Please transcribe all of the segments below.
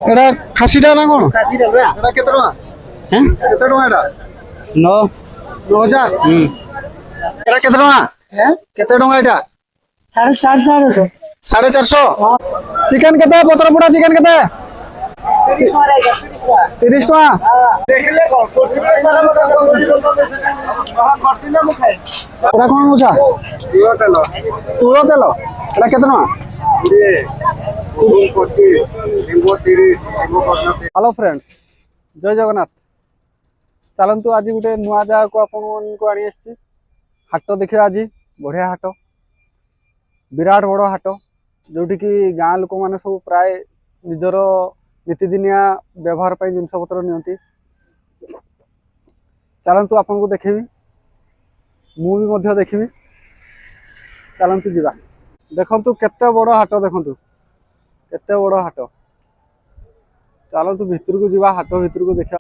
एटा खासीटा ना कोन खासीटा बरा एटा केते टका हैं केते टका एटा 9 9000 एटा केते टका हैं केते टका एटा 450 450 चिकन केते पत्र पोड़ा चिकन केते 30 टका 30 टका देखले कोन कोथिले सारा मत हां करतिले मु खाए एटा कोन मुछा तुरो तेल एटा केते टका हेलो फ्रेंड्स जय जगन्नाथ चलतु आज गोटे नुआ जगह को आपको आनी हाट देखिए आज बढ़िया हाट विराट बड़ हाट जोटि की गाँ लोक मैंने सब प्राय निजर नीतिदिनिया व्यवहार पर जिनपतर नि चलतु आपन को देखेबी मुझे देखी चलतु जा देखु केते बड़ हाट देखु केते बड़ हाट चलतु भितर को जीवा हाट भितर को देखा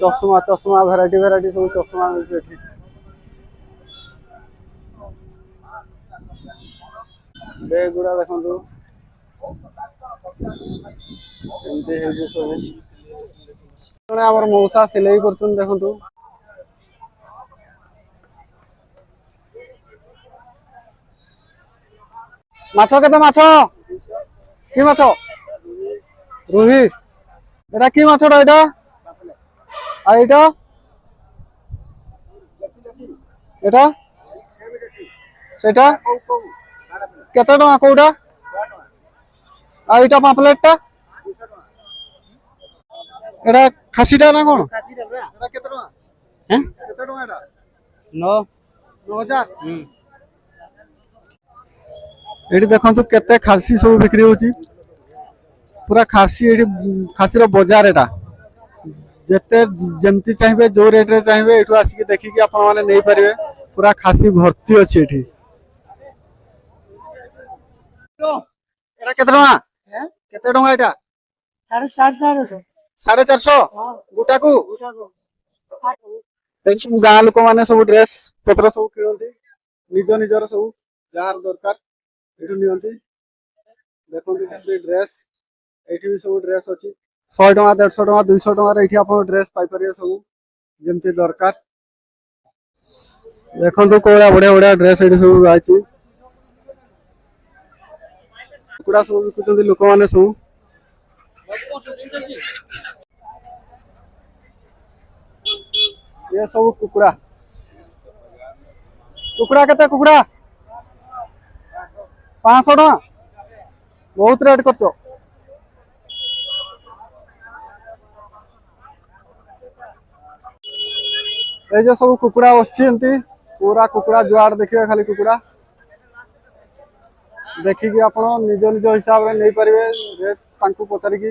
चश्मा चश्मा भेराइटी भेराइटी सब चश्मा मिलती बैग गुड़ा देखु सब आम मौसा सिलाई कर देखु माछ केते माछ कि माछ रुही एटा कि माछटा एटा आ एटा एटा सेटा केते टका कोउटा आ एटा पापलेटटा एटा खासीटा ना कोन खासीटा बरा एटा केते टका हैं केते टका एटा 9 9000 एठी देखंतु केते खासी सब बिक्री होची पूरा खासी एठी खासी रो बाजार एटा जेते जेमती चाहिबे जो रेट रे चाहिबे एठु आसी के देखि के आपण माने नै परिबे पूरा खासी भर्ती अछि एठी एटा केते टका हैं केते टका एटा 450 450 गुटा को देखु गाँ लोक माने सब ड्रेस पत्र सब किनती निज निजर सब जार दरकार एठु नियंती देखंतु केते ड्रेस एठी भी सब ड्रेस अछि 100 टका 150 टका 200 टका रे एठी आपण ड्रेस पाइ परिए सब जेमती दरकार देखंतु कोला बढ़िया बढ़िया ड्रेस एठी सब आछि कुकुड़ा सब बिकुचंती लोक माने सब ये सब कुकुड़ा कुकुड़ा केते कुकुड़ा 500 टका बहुत रेट करछो ए जो सब कुकुड़ा बसचंती पूरा कुकुड़ा जुआड़ देखिए खाली कुकुड़ा देखिकी आपण निज निज हिसाब रे नै परिबे रेट तांकु पचारिकी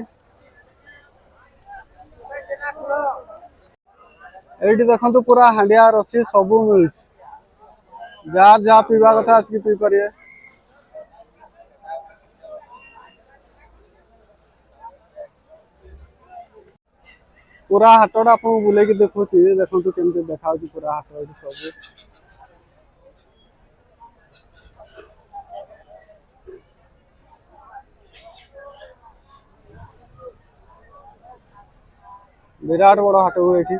एठी देखंतु पूरा हांडिया रसी सब मिलछ जार जा पीवा कथा आसी पी परिए पूरा हाटटा आपको बुले की देखुची देखंतु केमते देखाउची पूरा हाट एठी सब विराट बड़ हाट हो एठी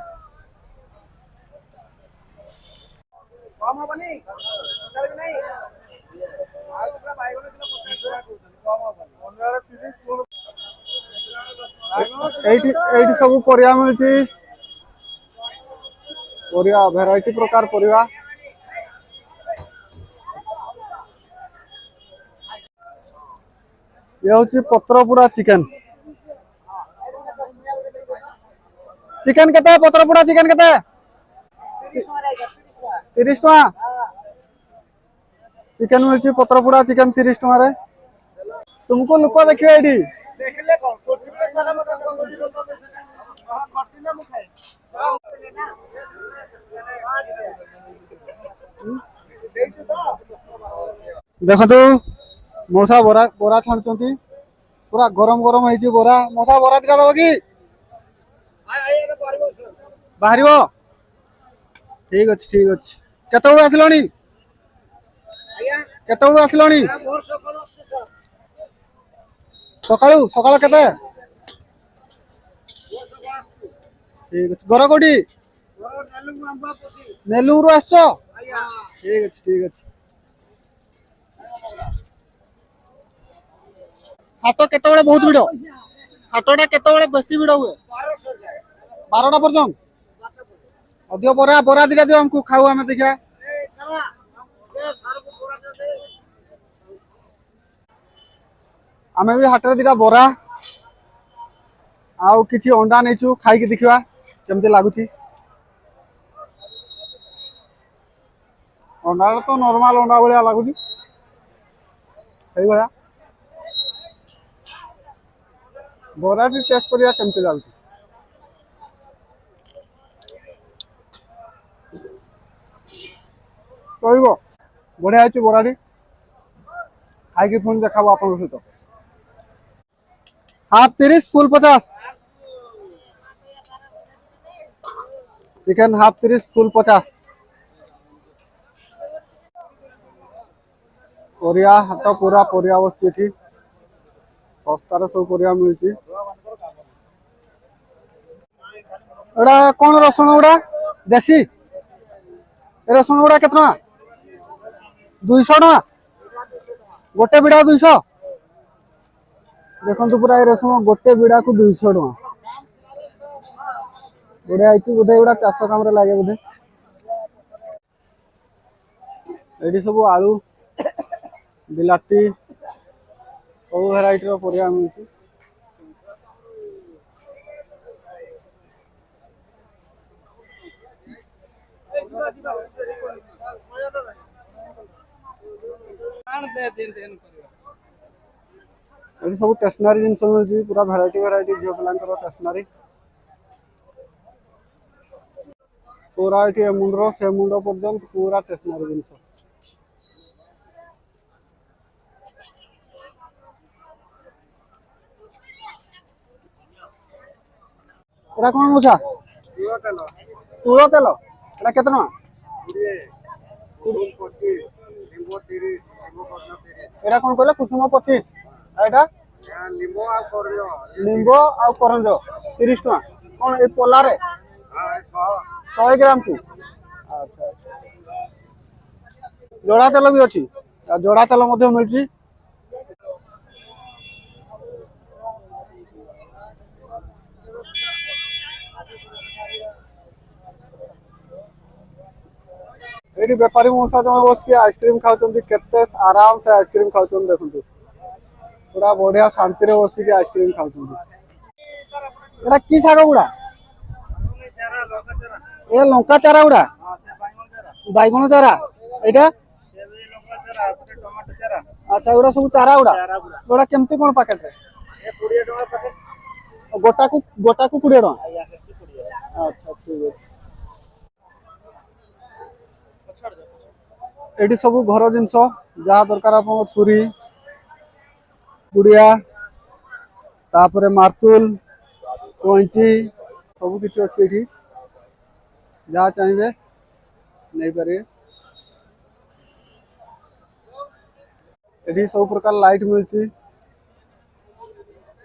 कम हबनी सरकार भी नहीं आ पूरा बाइगन किलो 50 टका कम हबनी एठी एठी सब परिया मिलची परिया वैरायटी प्रकार परिया ये होची पत्र पोड़ा चिकन चिकन केते पत्र पोड़ा चिकन केते 30 टका चिकन मिलची पत्र पोड़ा चिकन 30 टका रे तुमको लोक देखियो एठी देखले कोन कोथिले सारा मत हां करतिले मु खाए देखो मौसा बोरा बोरा छाणुचंती पूरा गरम गरम होईची बोरा मौसा बोरा दिला दबो की बाहरिबो ठीक अछि केतबो आसलोनी आया केतबो आसलोनी मोर सकाळ सकाळू सकाळ केते ठीक अच्छे घर कोटी नेलुरु आस ठीक अच्छे ठीक अच्छे हाट केत बहुत भिड़ हाटा केत बेसी भिड़ हुए 12टा पर्यटन अधिक बरा बरा दिटा दियो हमको खाऊ आम देखा आम भी हाट दिटा बरा आउ किछि अंडा नहीं खाई देखा केमती लगुच अंडा तो नॉर्मल अंडा भाया लगुच भाया बरा भी टेस्ट करिया केमती लगुच चलो बढ़िया है बराटी खाई पुणी देखा आप सहित half 30 full 50 chicken half 30 full 50 परिया हाट पूरा परिया बस सस्तार सब परिया मिलची एड़ा कौन रसुण गुड़ा देसी रसुण गुड़ा केतना 200 टका गोटे बिड़ा 200 देखो पूरा ये रसुण गोटे बिड़ा को 200 टका बढ़िया है बोधे गुड़ा चाष काम लगे बोधे ये सब आलू बिलाती सब भेराइटर परिया मिलती ये सब स्टेशनरी जिन मिलती पूरा भेराइटी भेराइटी झील पिला स्टेशनरी पूरा ये मुंडर से मुंड पर्यंत पूरा स्टेशनरी जिन एटा कौन मुछा तुड़ तेल एटा केते टका एटा कौन कहले कुसुम 25 एटा लिंबो आ करंज 30 टका कौन ए पोला रे 100 ग्राम की अच्छा अच्छा जोड़ा तेल भी अच्छी जोड़ा तेल मिलती ये बेपारी मौसा जन बस के आइसक्रीम खाते आराम से आइसक्रीम खाते देखो पूरा बढ़िया शांति बस के आइसक्रीम खाते कि शाग गुड़ा ये लंका चारा गुड़ा बैगण चारा यहाँ अच्छा गुड़ा सब चारा गुड़ा गुड़ा केमती कौन पैकेट गोटा को 20 टका अच्छा ठीक है ये सब घर जिनस जहाँ दरकार आप छुरी गुड़िया तापर मार्तुल कैंची सब किसी अच्छी ये जहाँ चाहिए नहीं पारे ये सब प्रकार लाइट मिलती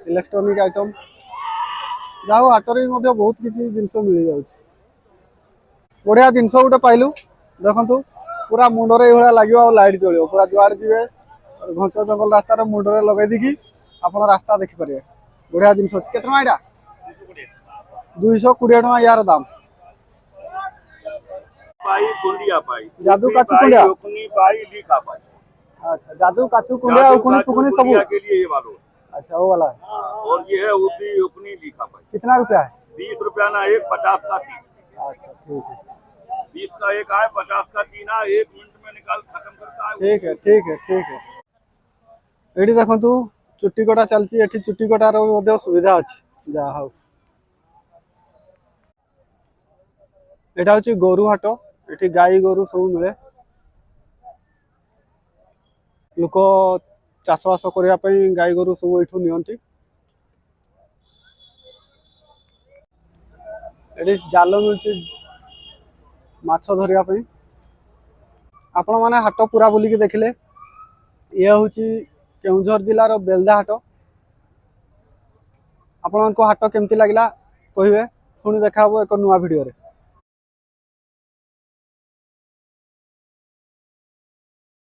इलेक्ट्रॉनिक आइटम जहाँ हाटर बहुत किसी जिनस मिल जाऊँ बढ़िया जिनस गोटे पाइलु देखु पूरा मुंडरे ये लगे लाइट चलो पूरा जुआड़े जी घंच जंगल रास्तार मुंडरे लगे दी आप रास्ता देखिपारे बढ़िया जिन अच्छे के यहाँ 220 टका यार दाम जादू काचू कुंडिया अच्छा जादू काचू कुंडिया उकुनी पुकुनी सब के लिए ये वाला अच्छा वो वाला है और ये है उकनी उकनी लिखा पाई कितना रुपया है 20 रुपया ना एक 50 का 3 अच्छा ठीक है 20 का एक है 50 का 3 है 1 मिनट में निकाल खत्म करता है ठीक है ठीक है ठीक है ये देखु चुट्टी कटा चलती ये चुट्टी कटार सुविधा अच्छी जहा हूँ यहाँ हूँ गोरु हाट ये गाई गोरु सब मिले लोक चाषबास करने गाई गोरु सब ये ये जाल मिलती माछ धरने आपण मैंने हाट पूरा बुलिकी देखिले ये हूँ केउझर जिलार बेलदा हाट आपण हाट केमती लगला कहे ପୁଣି ଦେଖା ହବ ଏକ ନୂଆ ଭିଡ଼ିଓରେ।